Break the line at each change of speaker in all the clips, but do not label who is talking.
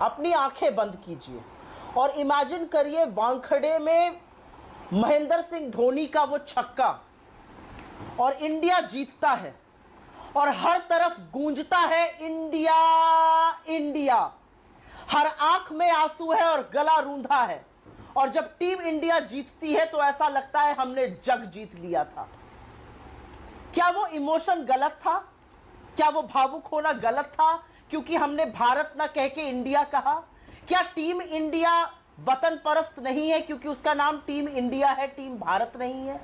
अपनी आंखें बंद कीजिए और इमेजिन करिए वानखेड़े में महेंद्र सिंह धोनी का वो छक्का और इंडिया जीतता है और हर तरफ गूंजता है इंडिया इंडिया। हर आंख में आंसू है और गला रूंधा है और जब टीम इंडिया जीतती है तो ऐसा लगता है हमने जग जीत लिया था। क्या वो इमोशन गलत था? क्या वो भावुक होना गलत था क्योंकि हमने भारत ना कह के इंडिया कहा? क्या टीम इंडिया वतन परस्त नहीं है क्योंकि उसका नाम टीम इंडिया है, टीम भारत नहीं है?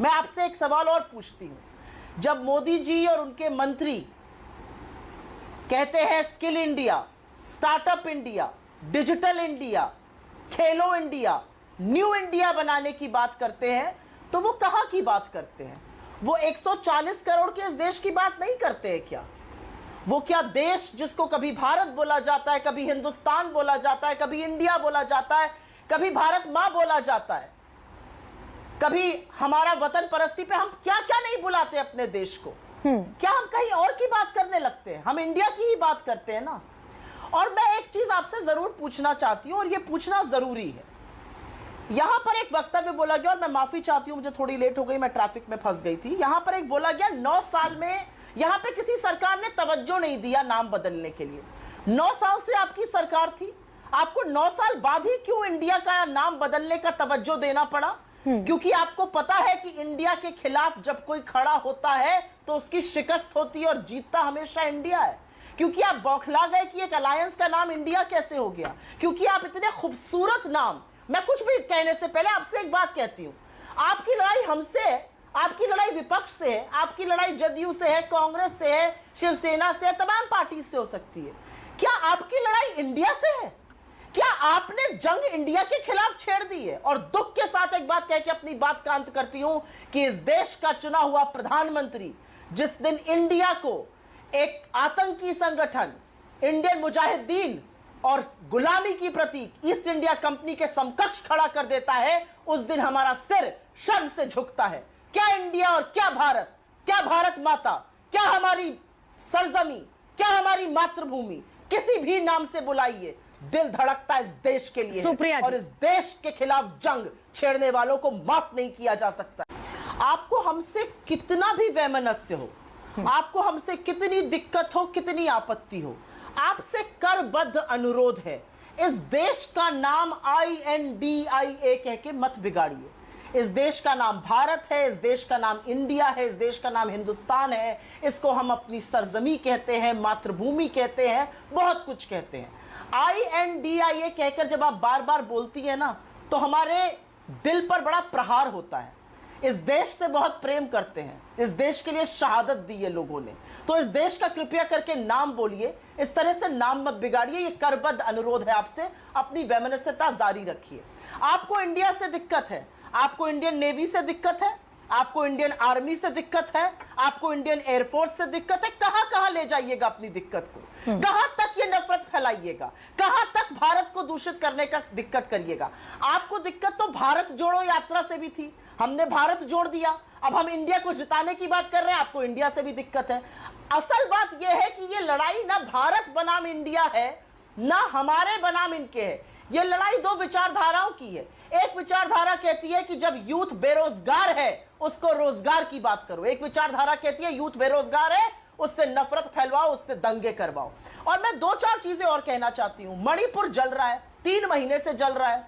मैं आपसे एक सवाल और पूछती हूं, जब मोदी जी और उनके मंत्री कहते हैं skill India, startup India, digital India, खेलो इंडिया, न्यू इंडिया बनाने की बात करते हैं तो वो कहां की बात करते हैं? वो 140 करोड़ के इस देश की बात नहीं करते हैं क्या? वो क्या देश जिसको कभी भारत बोला जाता है, कभी हिंदुस्तान बोला जाता है, कभी इंडिया बोला जाता है, कभी भारत मां बोला जाता है, कभी हमारा वतन परस्ती पे हम क्या क्या नहीं बुलाते अपने देश को? क्या हम कहीं और की बात करने लगते हैं? हम इंडिया की ही बात करते हैं ना। और मैं एक चीज आपसे जरूर पूछना चाहती हूं और यह पूछना जरूरी है। यहां पर एक वक्तव्य बोला गया और मैं माफी चाहती हूं, मुझे थोड़ी लेट हो गई, मैं ट्रैफिक में फंस गई थी। यहां पर एक बोला गया 9 साल में यहां पे किसी सरकार ने तवज्जो नहीं दिया नाम बदलने के लिए। 9 साल से आपकी सरकार थी, आपको 9 साल बाद ही क्यों इंडिया का नाम बदलने का तवज्जो देना पड़ा? क्योंकि आपको पता है कि इंडिया के खिलाफ जब कोई खड़ा होता है तो उसकी शिकस्त होती है और जीतता हमेशा इंडिया है। क्योंकि आप बौखला गए कि एक अलायंस का नाम इंडिया कैसे हो गया, क्योंकि आप इतने खूबसूरत नाम। मैं कुछ भी कहने से पहले आपसे एक बात कहती हूं, आपकी लड़ाई हमसे है, आपकी लड़ाई विपक्ष से है, आपकी लड़ाई जदयू से है, कांग्रेस से है, शिवसेना से है, तमाम पार्टी से हो सकती है। क्या आपकी लड़ाई इंडिया से है? क्या आपने जंग इंडिया के खिलाफ छेड़ दी है? और दुख के साथ एक बात कह के अपनी बात का अंत करती हूं कि इस देश का चुना हुआ प्रधानमंत्री जिस दिन इंडिया को एक आतंकी संगठन, इंडियन मुजाहिदीन और गुलामी की प्रतीक ईस्ट इंडिया कंपनी के समकक्ष खड़ा कर देता है, उस दिन हमारा सिर शर्म से झुकता है। क्या इंडिया और क्या भारत, क्या भारत माता, क्या हमारी सरजमी, क्या हमारी मातृभूमि, किसी भी नाम से बुलाइए, दिल धड़कता इस देश के लिए और इस देश के खिलाफ जंग छेड़ने वालों को माफ नहीं किया जा सकता। आपको हमसे कितना भी वैमनस्य हो, आपको हमसे कितनी दिक्कत हो, कितनी आपत्ति हो, आपसे करबद्ध अनुरोध है, इस देश का नाम INDIA कह के मत बिगाड़िए। इस देश का नाम भारत है, इस देश का नाम इंडिया है, इस देश का नाम हिंदुस्तान है। इसको हम अपनी सरजमी कहते हैं, मातृभूमि कहते हैं, बहुत कुछ कहते हैं। INDIA कहकर जब आप बार बार बोलती है ना तो हमारे दिल पर बड़ा प्रहार होता है। इस देश से बहुत प्रेम करते हैं, इस देश के लिए शहादत दी है लोगों ने, तो इस देश का कृपया करके नाम बोलिए, इस तरह से नाम मत बिगाड़िए। ये करबद्ध अनुरोध है आपसे, अपनी वैमनस्यता जारी रखिए। आपको इंडिया से दिक्कत है, आपको इंडियन नेवी से दिक्कत है, आपको इंडियन आर्मी से दिक्कत है, आपको इंडियन एयरफोर्स से दिक्कत है। कहां कहां ले जाइएगा अपनी दिक्कत को? कहां तक ये नफरत फैलाइएगा? कहां तक भारत को दूषित करने का दिक्कत करिएगा? आपको दिक्कत तो भारत जोड़ो यात्रा से भी थी, हमने भारत जोड़ दिया, अब हम इंडिया को जिताने की बात कर रहे हैं, आपको इंडिया से भी दिक्कत है। असल बात यह है कि ये लड़ाई ना भारत बनाम इंडिया है, ना हमारे बनाम इनके है। ये लड़ाई दो विचारधाराओं की है। एक विचारधारा कहती है कि जब यूथ बेरोजगार है उसको रोजगार की बात करो, एक विचारधारा कहती है यूथ बेरोजगार है उससे नफरत फैलवाओ, उससे दंगे करवाओ। और मैं 2-4 चीजें और कहना चाहती हूं। मणिपुर जल रहा है, 3 महीने से जल रहा है,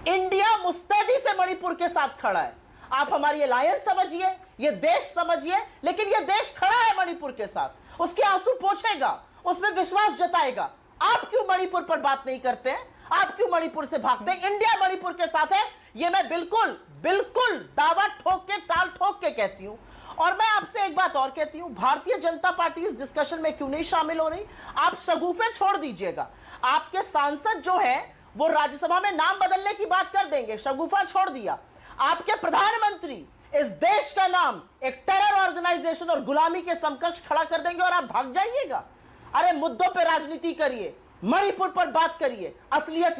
इंडिया मुस्तैदी से मणिपुर के साथ खड़ा है। आप हमारी अलायंस समझिए, ये देश समझिए, लेकिन ये देश खड़ा है मणिपुर के साथ, उसके आंसू पोंछेगा, उसमें विश्वास जताएगा। आप क्यों मणिपुर पर बात नहीं करते हैं? आप क्यों मणिपुर से भागते हैं? इंडिया मणिपुर के साथ है, ये मैं बिल्कुल बिल्कुल दावा ठोक के, टाल ठोक के कहती हूं। और मैं आपसे एक बात और कहती हूं, भारतीय जनता पार्टी इस डिस्कशन में क्यों नहीं शामिल हो रही? आप शगुफे छोड़ दीजिएगा। आपके सांसद जो है वो राज्यसभा में नाम बदलने की बात कर देंगे, शगुफा छोड़ दिया। आपके प्रधानमंत्री इस देश का नाम एक टेरर ऑर्गेनाइजेशन और गुलामी के समकक्ष खड़ा कर देंगे और आप भाग जाइएगा। अरे मुद्दों पे राजनीति करिए, मणिपुर पर बात करिए। असलियत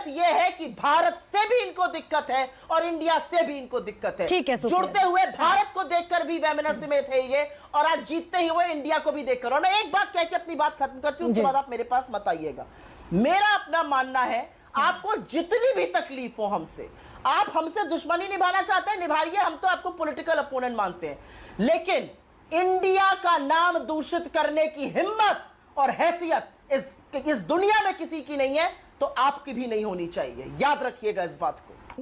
यह है कि भारत से भी इनको दिक्कत है और इंडिया से भी इनको दिक्कत है।
ठीक है,
जुड़ते हुए भारत को देखकर भी वैमनस्य में थे ये, और आज जीतते ही हुए इंडिया को भी देखकर। और मैं एक बात कह के अपनी बात खत्म करती हूं, उसके बाद आप मेरे पास मत आइएगा। मेरा अपना मानना है, आपको जितनी भी तकलीफ हो हमसे, आप हमसे दुश्मनी निभाना चाहते हैं, निभाइए, हम तो आपको पॉलिटिकल अपोनेंट मानते हैं, लेकिन इंडिया का नाम दूषित करने की हिम्मत और हैसियत इस दुनिया में किसी की नहीं है, तो आपकी भी नहीं होनी चाहिए। याद रखिएगा इस बात को।